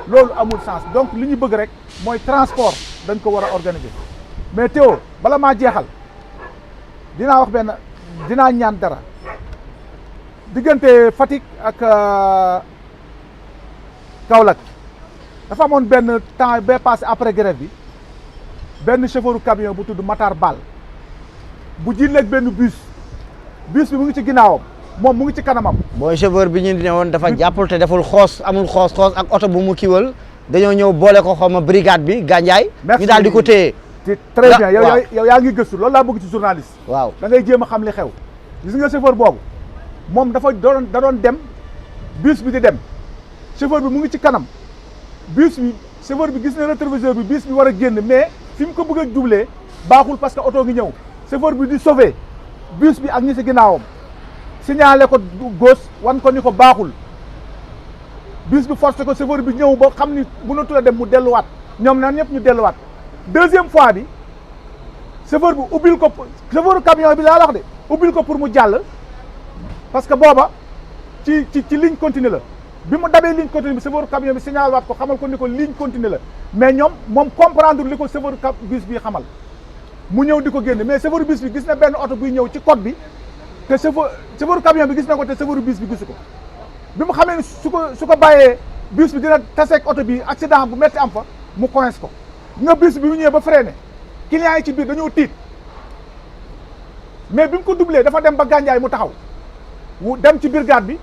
loolu amul sens donc li ñu bëgg rek mooy transport dañ ko war a organiser mais Théo bala maa jeexal dinaa ñaan dara diggante Fatick ak Kaolack dafa amoon benn temps bee passé après grève bi benn chauffeur camion bu tudd Matar Bal bu jileeg benn bus bi mu ngi ci ginnaawam moom mu ngi ci kanamam. mooy chauffeur bi ñu ne woon dafa jàppul te deful amul xoos ak oto bu mu kiiwal dañoo ñëw boole ko xaw ma brigade bi Gandiaye. ñu daal di ko téye. très bien yow yaa ngi gëstu loolu laa bëgg ci journaliste. waaw da ngay jéem a xam li xew. gis nga chauffeur boobu moom da doon dem bus bi di dem chauffeur bi mu ngi ci kanam bus bi chauffeur bi gis na rétroviseur bi bus bi war a génn mais fi mu ko bëgg a jublee baaxul parce que oto ngi ñëw chauffeur bi di sauver bus bi ak ñi si ginnaawam. signalé ko gauche wan ko ni ko baaxul bus bi forcé ko chauffeur bi ñëw ba xam ni mënatul a dem mu delluwaat ñoom naan ñëpp ñu delluwaat deuxième fois bi chauffeur bi ubbil ko chauffeur camion bi laa wax de ubbil ko pour mu jàll parce que booba ci ligne continue la bi mu dabee ligne continue bi chauffeur camion bi signalé waat ko xamal ko ni ko ligne continue la mais moom comprendre li ko chauffeur bus bi xamal mu ñëw di ko génn mais chauffeur bus bi gis na benn oto buy ñëw ci code bi te chauffeur camion bi gis na ko te chauffeur bus bi gisu ko bi mu xamee ni su ko bàyyee bus bi dina taseeg oto bi accident bu metti am fa mu coince ko nga bus bi mu ñëwee ba freiné clients yi ci biir dañoo tiit mais bi mu ko doublé dafa dem ba Gandiaye mu taxaw dem ci brigade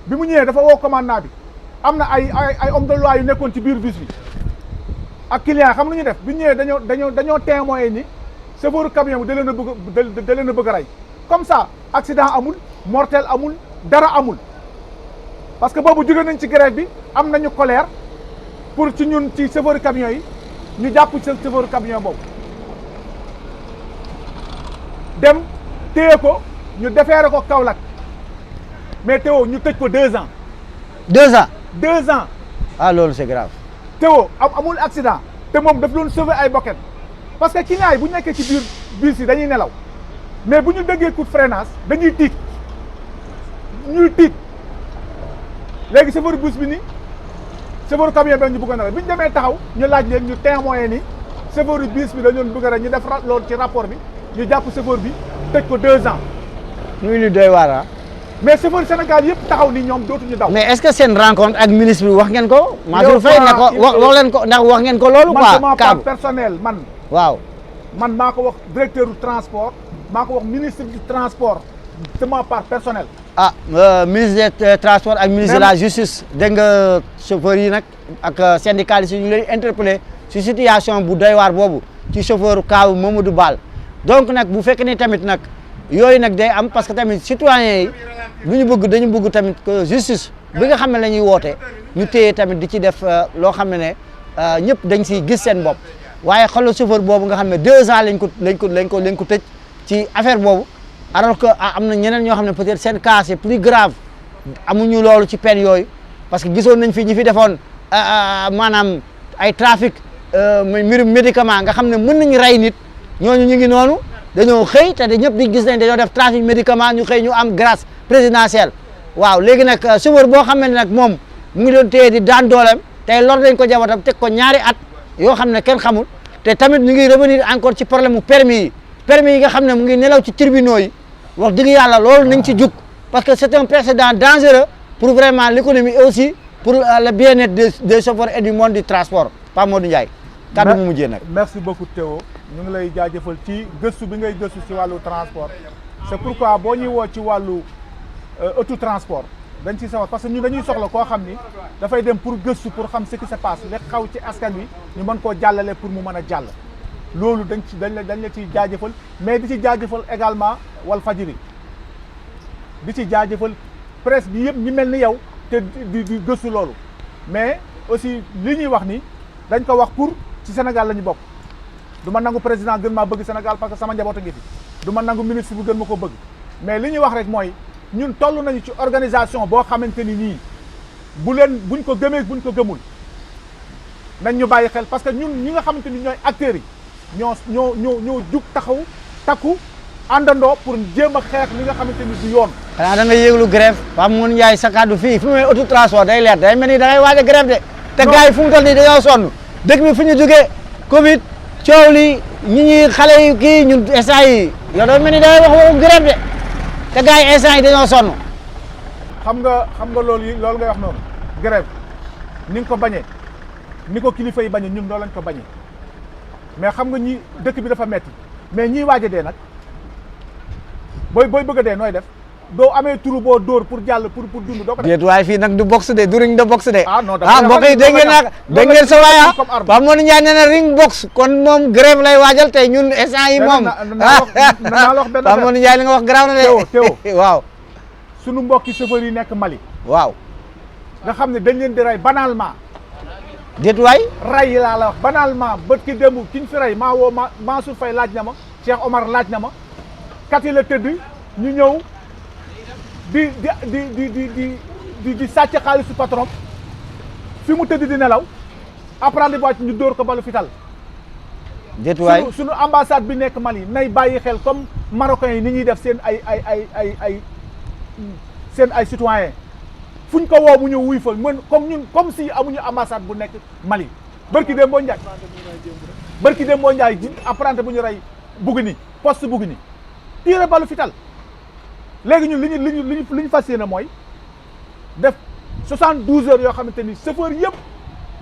bi mu ñëwee dafa woo commandant bi am na ay homme de loi yu nekkoon ci biir bus bi ak clients xam lu ñu def bi ñu ñëwee dañoo témoigner ni chauffeur camion bi da leen a bëgg a rey comme ça accident amul mortel amul dara amul parce que boobu jóge nañ ci grève bi am nañu colère pour ci ñun ci chauffeur camion yi ñu jàpp ci chauffeur camion boobu dem téye ko ñu defeere ko Kaolack mais Théo ñu tëj ko 2 ans. 2 ans. 2 ans. ah loolu c'est grave. Théo amul accident te moom daf doon sauver ay bokket parce que client yi bu ñu nekkee ci biir bus yi dañuy nelaw mais bu ñu déggee coup de freinage dañuy tiit ñuy tiit léegi chauffeur bus bi ni chauffeur camion bi ñu bëgg a nelaw bi ñu demee taxaw ñu laaj leen ñu témoigné ni chauffeur bus bi dañu bëgg a ñu def loolu ci rapport bi ñu jàpp chauffeur bi tëj ko 2 ans. muy lu doy waar mais chauffeur Sénégal yëpp taxaw ni ñoom dootuñu daw. mais est-ce que seen rencontre ak ministre bi wax ngeen ko. Mansour Faye ne ko wax leen ko ndax wax ngeen ko loolu. quoi man sama part personnel man. waaw man maa ko wax directeur du transport maa ko wax ministre du transport sama part personnel. ministre des transports ak ministre de la justice dégg nga chauffeurs yi nag ak syndicalistes yi ñu leen interpellé ci situation bu doy waar boobu ci chauffeur kaaw Mamadou Bal donc nag bu fekkee ni tamit nag yooyu nag day am parce que tamit citoyens yi lu ñu bëgg dañu bëgg tamit que justice bi nga xam ne la ñuy woote ñu téye tamit di ci def loo xam ne ñëpp dañ siy gis seen bopp waaye xoolal chauffeur boobu nga xam ne 2 ans lañ ko tëj ci affaire boobu alors que am na ñeneen ñoo xam ne peut-être seen cas c'est plus grave amuñu loolu ci peine yooyu parce que gisoon nañ fi ñi fi defoon maanaam ay trafic mbirum médicament nga xam ne mën nañu rey nit ñooñu ñu ngi noonu dañoo xëy te ñëpp di gis nañ dañoo def trafic médicament ñu xëy ñu am grâce présidentielle waaw léegi nag chauffeur boo xam ne nag moom mu ngi doon téye di daan dooleem tey lor dañ ko jabatam teg ko 2 at yoo xam ne kenn xamul te tamit ñu ngi revenir encore ci problème mu permis yi nga xam ne mu ngi nelaw ci tribunaux yi wax dëgg yàlla loolu nañ ci jug parce que c'est un précédent dangereux pour vraiment l'économie et aussi pour le bien-être des chauffeurs et du monde du transport Pape Modou Ndiaye kaddu mu mujjee nag. merci beaucoup Théo ñu ngi lay jaajëfal ci gëstu bi ngay gëstu ci wàllu transport c'est pourquoi boo ñuy woo ci wàllu autotransport dañ ciy sawar parce que ñun dañuy soxla koo xam ni dafay dem pour gëstu pour xam ce qui se passe li xaw ci askan wi ñu mën koo jàllale pour mu mën a jàll loolu dañ la ciy jaajëfal mais di ci jaajëfal également Walfadjri di ci jaajëfal presse bi yëpp ñi mel ni yow te di gëstu loolu mais aussi li ñuy wax ni dañ ko wax pour ci Sénégal la ñu bokk du ma nangu président gën maa bëgg Sénégal parce que sama njaboot a ngi fi du ma nangu ministre bu gën ma ko bëgg mais li ñuy wax rek mooy ñun toll nañu ci organisation boo xamante ni nii buñ ko gëmee buñ ko gëmul nañ ñu bàyyi xel parce que ñun ñi nga xamante ni ñooy acteurs yi ñoo jug taxaw takku àndandoo pour jéem a xeex li nga xamante ni du yoon. xanaa da nga yëglu grève Pape Modou Ndiaye sa kaddu fii fu mu ne autotransport day leer day mel ni da ngay waaj a grève de. te gars yi fu mu toll nii dañoo sonn dëkk bi fu ñu jógee Covid coow li ñi xale yi kii ñun instant yi yow dafa mel ni da ngay wax waxu grève de te gars yi instant yi dañoo sonn. xam nga loolu ngay wax noonu grève ni nga ko bañee ni ko kilifa yi bañee ñun loolu lañ ko bañee mais xam nga ñi dëkk bi dafa metti mais ñiy waaj a dee nag booy bëgg a dee nooy def doo amee turu boo dóor pour jàll pour dund doo ko def. déet waaye fii nag du box de du ring de box de. non mbokk yi dégg ngeen nag dégg ngeen sa waaya Pape Modou Ndiaye nee na ring box kon moom grève lay waajal tey ñun instant yi moom. naa la wax benn Pape Modou Ndiaye li nga wax garaaw na de. Théo waaw. sunu mbokki chauffeur yi nekk Mali. waaw. nga xam ne dañ leen di rey banalement. déet waay. rey yi laa la wax banalement bët ki démb ki ñu fi rey maa woo Mansour Faye laaj na ma Cheikh Omar laaj na ma kat yi la tëdd ñu ñëw di sàcc xaalisu patron fi mu tëdd di nelaw apprenti wàcc ñu dóor ko balu fital. déet waay sunu ambassade bi nekk Mali nay bàyyi xel comme marocains yi ni ñuy def seen ay citoyens fu ñu ko woo mu ñëw wuy fa mën comme si amuñu ambassade bu nekk Mali. barki Dembo Ndiaye ji apprenti bu ñu rey Bougouni poste Bougouni tiire balu fital léegi ñun li ñu fas yéene mooy def 72 heures yoo xamante ni chauffeur yëpp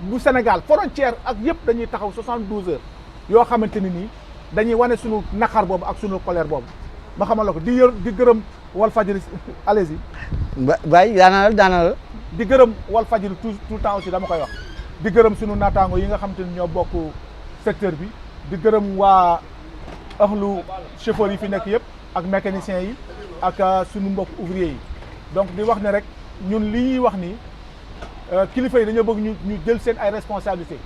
bu Sénégal frontière ak yëpp dañuy taxaw 72 heures yoo xamante ni nii dañuy wane suñu naqar boobu ak suñu colère boobu ma xamal la ko di gërëm Walfadjri allez-y. Baye daanaka di gërëm Walfadjri tout le temps aussi dama koy wax di gërëm suñu naataango yi nga xamante ni ñoo bokk secteur bi di gërëm waa axlu chauffeur yi fi nekk yëpp ak mécaniciens yi ak suñu mbokk ouvrier yi donc di wax ne rek ñun li ñuy wax ni kilifa yi dañoo bëgg ñu jël seen ay responsabilités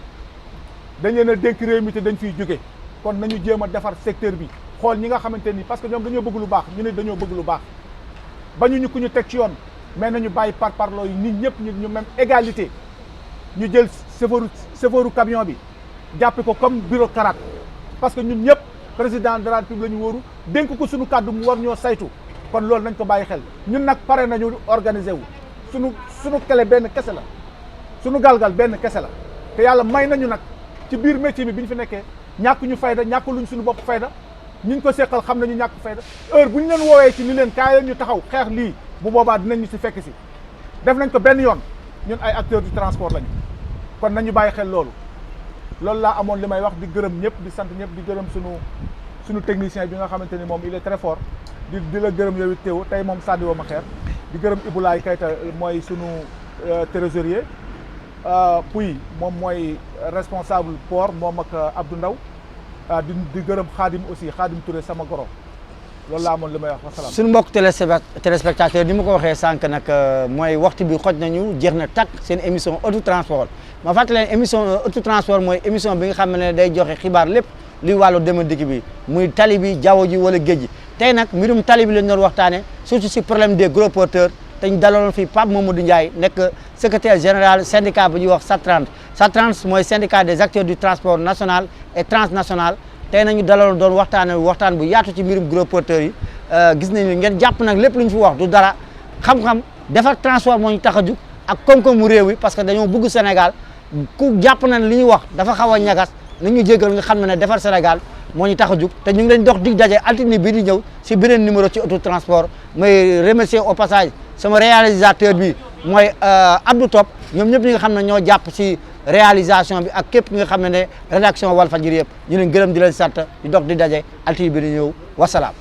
dañ leen a dénk réew mi te dañ fiy jóge kon nañu jéem a defar secteur bi xool ñi nga xamante ni parce que ñoom dañoo bëgg lu baax ñu ne dañoo bëgg lu baax bañu ñu ku ñu teg ci yoon mais nañu bàyyi parloo yi nit ñëpp ñu même égalité ñu jël chauffeur chauffeuru camion bi jàppe ko comme bureaucrate parce que ñun ñëpp président de la République la ñu wóoru dénk ko suñu kàddu mu war ñoo saytu kon loolu nañ ko bàyyi xel ñun nag pare nañu organiser wu suñu kele benn kese la suñu galgal benn kese la te yàlla may nañu nag ci biir métier bi ñu fi nekkee ñàkk ñu fayda ñàkk luñ suñu bopp fayda ñiñ ko seqal xam nañu ñàkk fayda heure bu ñu leen woowee ci ni leen kaay leen ñu taxaw xeex lii bu boobaa dinañ ñu si fekk si def nañ ko benn yoon ñun ay acteurs du transport lañu kon nañu bàyyi xel loolu laa amoon li may wax di gërëm ñëpp di sant ñëpp di gërëm suñu technicien bi nga xamante ni moom il est très fort di la gërëm yow it teew tey moom sànni woo ma xeer di gërëm Ibulaay Kayta mooy suñu trésorier Pouy moom mooy responsable port moom ak Abdou Ndaw di gërëm Khadim aussi Khadim Touré sama goro loolu laa amoon li may wax wasalaam. suñu mbokk téléspectateur ni ma ko waxee sànq nag mooy waxtu bi xoj nañu jeex na takk seen émission auto transport ma fàttali leen émission auto transport mooy émission bi nga xam ne day joxe xibaar lépp luy wàllu dem dikk bi muy tali bi jaww ji wala géej gi tey nag mbirum tali bi lañ doon waxtaane surtout si problème des gros porteurs te ñu dalaloon fii Pape Mamadou Ndiaye nekk secrétaire général syndicat bu ñuy wax SATRANS SATRANS mooy syndicat des acteurs du transport national et transnational tey nañu dalaloon doon waxtaan bu yaatu ci mbirum gros porteurs yi gis nañu ngeen jàpp nag lépp lu ñu fi wax du dara xam-xam defar transport moo ñu tax a jug ak koom-koomu réew yi parce que dañoo bëgg Sénégal ku jàpp na li ñuy wax dafa xaw a ñagas na ñu jégal nga xam ne defar Sénégal moo ñu tax a jug te ñu ngi leen dox dig daje altine bii di ñëw si beneen numéro ci auto transport may remercier au passage sama réalisateur bi mooy Abdou Top ñoom ñëpp ñi nga xam ne ñoo jàpp si réalisation bi ak képp nga xam ne rédaction Walfadjri yëpp ñu leen gërëm di leen sant di dox di daje altine bi di ñëw wasalaam